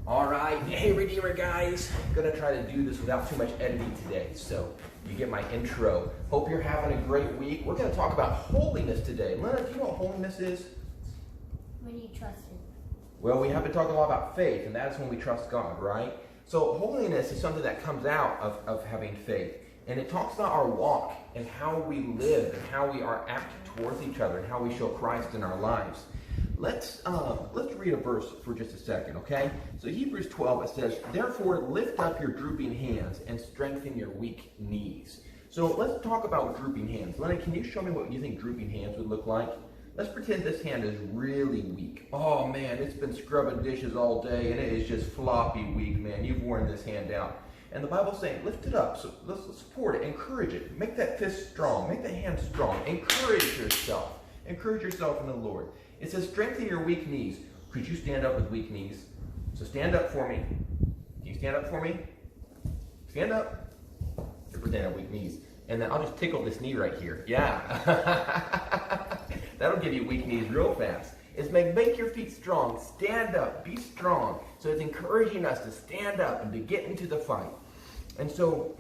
All right, hey Redeemer guys, gonna try to do this without too much editing today, so you get my intro. Hope you're having a great week. We're gonna talk about holiness today. Lena, do you know what holiness is? When you trust Him. Well, we have been talking a lot about faith, and that's when we trust God, right? So holiness is something that comes out of having faith, and it talks about our walk and how we live and how we are act towards each other and how we show Christ in our lives. Let's read a verse for just a second, okay? So Hebrews 12, it says, "Therefore lift up your drooping hands and strengthen your weak knees." So let's talk about drooping hands. Lenny, can you show me what you think drooping hands would look like? Let's pretend this hand is really weak. Oh man, it's been scrubbing dishes all day and it is just floppy weak, man. You've worn this hand out. And the Bible's saying, lift it up. So let's support it, encourage it. Make that fist strong, make the hand strong. Encourage yourself. Encourage yourself in the Lord. It says, strengthen your weak knees. Could you stand up with weak knees? So stand up for me. Can you stand up for me? Stand up. You're pretending I have weak knees. And then I'll just tickle this knee right here. Yeah. That'll give you weak knees real fast. It's make your feet strong. Stand up. Be strong. So it's encouraging us to stand up and to get into the fight. And so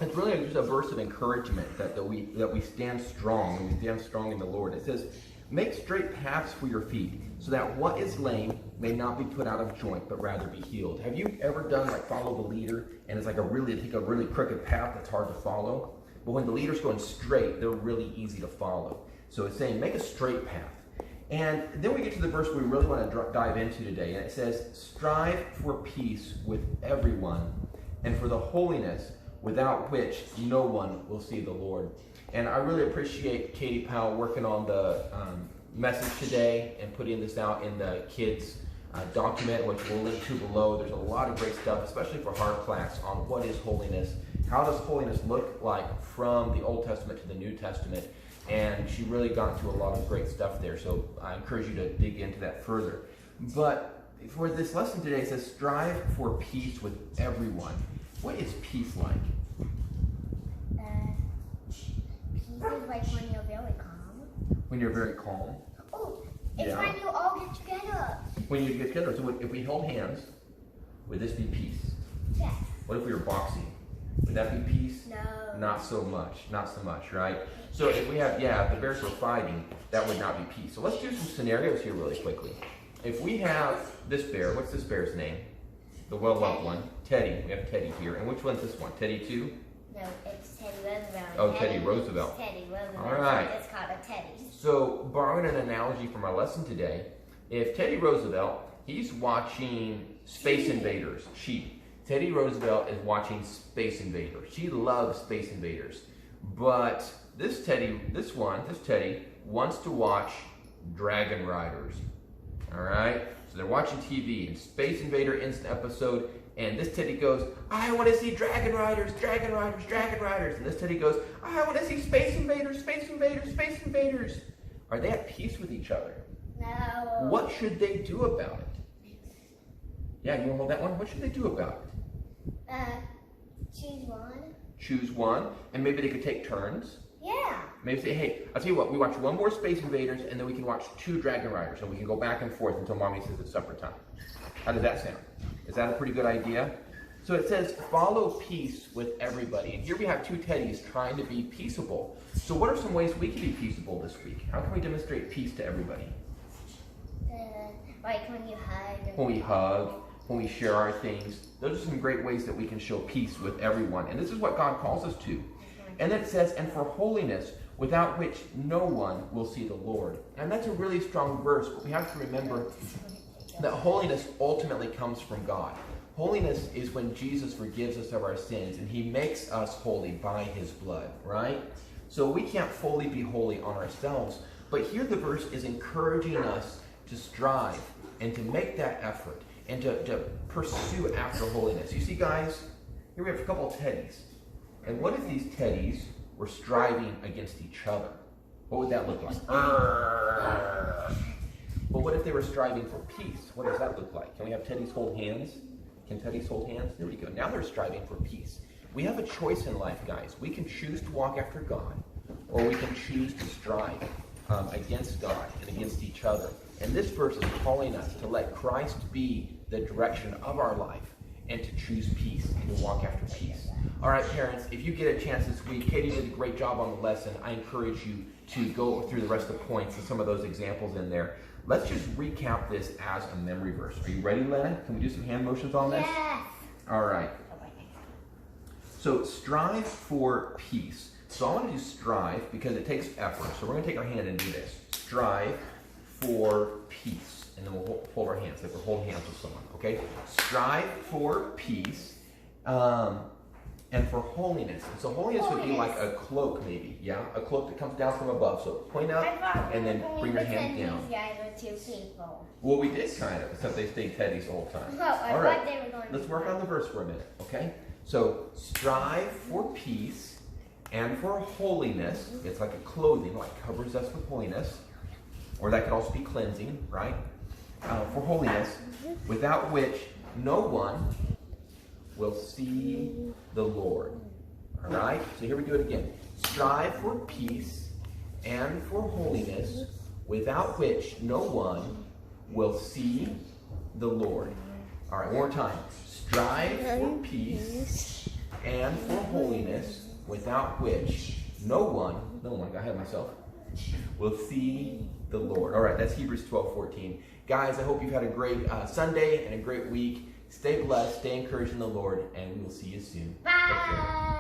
it's really just a verse of encouragement that we stand strong and we stand strong in the Lord. It says, make straight paths for your feet, so that what is lame may not be put out of joint, but rather be healed. Have you ever done like follow the leader, and it's like take a really crooked path that's hard to follow? But when the leader's going straight, they're really easy to follow. So it's saying, make a straight path. And then we get to the verse we really want to dive into today, and it says, strive for peace with everyone, and for the holiness without which no one will see the Lord. And I really appreciate Katie Powell working on the message today and putting this out in the kids' document, which we'll link to below. There's a lot of great stuff, especially for hard class, on what is holiness. How does holiness look like from the Old Testament to the New Testament? And she really got into a lot of great stuff there. So I encourage you to dig into that further. But for this lesson today, it says, strive for peace with everyone. What is peace like? Peace is like when you're very calm. When you're very calm? Oh, it's Yeah. when you all get together. When you get together. So if we held hands, would this be peace? Yes. What if we were boxing? Would that be peace? No. Not so much, right? So if we have, if the bears were fighting, that would not be peace. So let's do some scenarios here really quickly. If we have this bear, what's this bear's name? The well-loved one, Teddy. We have Teddy here. And which one's this one? Teddy 2? No, it's Teddy Roosevelt. Oh, Teddy Roosevelt. Teddy Roosevelt. All right. It's called a Teddy. So borrowing an analogy from our lesson today, if Teddy Roosevelt, he's watching Space Invaders, Teddy Roosevelt is watching Space Invaders. She loves Space Invaders. But this Teddy wants to watch Dragon Riders. All right? So they're watching TV, and Space Invader instant episode, and this Teddy goes, I want to see Dragon Riders, Dragon Riders, Dragon Riders. And this Teddy goes, I want to see Space Invaders, Space Invaders, Space Invaders. Are they at peace with each other? No. What should they do about it? Yeah, you want to hold that one? What should they do about it? Choose one. Choose one, and maybe they could take turns. Yeah. Maybe say, hey, I'll tell you what, we watch one more Space Invaders, and then we can watch 2 Dragon Riders, and we can go back and forth until Mommy says it's supper time. How does that sound? Is that a pretty good idea? So it says, follow peace with everybody. And here we have 2 Teddys trying to be peaceable. So what are some ways we can be peaceable this week? How can we demonstrate peace to everybody? Like when you hug. When we hug, when we share our things. Those are some great ways that we can show peace with everyone. And this is what God calls us to. And then it says, and for holiness, without which no one will see the Lord. And that's a really strong verse, but we have to remember that holiness ultimately comes from God. Holiness is when Jesus forgives us of our sins, and he makes us holy by his blood, right? So we can't fully be holy on ourselves, but here the verse is encouraging us to strive and to make that effort and to pursue after holiness. You see, guys, here we have a couple of Teddys. And what if these Teddys were striving against each other? What would that look like? But what if they were striving for peace? What does that look like? Can we have Teddys hold hands? Can Teddys hold hands? There we go. Now they're striving for peace. We have a choice in life, guys. We can choose to walk after God, or we can choose to strive against God and against each other. And this verse is calling us to let Christ be the direction of our life and to choose peace and to walk after peace. All right, parents, if you get a chance this week, Katie did a great job on the lesson. I encourage you to go through the rest of the points and some of those examples in there. Let's just recap this as a memory verse. Are you ready, Lena? Can we do some hand motions on this? Yes. All right. So strive for peace. So I want to do strive because it takes effort. So we're going to take our hand and do this. Strive for peace. And then we'll hold our hands like we're holding hands with someone. Okay? Strive for peace and for holiness. And so holiness would be like a cloak maybe. Yeah? A cloak that comes down from above. So point up and then bring your hand down. These guys were two people. Well, we did kind of, except they stayed teddies the whole time. Oh, I All thought right. they were going to Let's be work on the verse for a minute, okay? So, strive for peace and for holiness. It's like a clothing, like covers us with holiness. Or that could also be cleansing, right? For holiness, without which no one will see the Lord. All right? So here we do it again. Strive for peace and for holiness, without which no one will see the Lord. All right, one more time. Strive for peace and for holiness, without which no one, I got ahead of myself, will see the Lord. All right, that's Hebrews 12:14. Guys, I hope you've had a great Sunday and a great week. Stay blessed, stay encouraged in the Lord, and we will see you soon. Take care.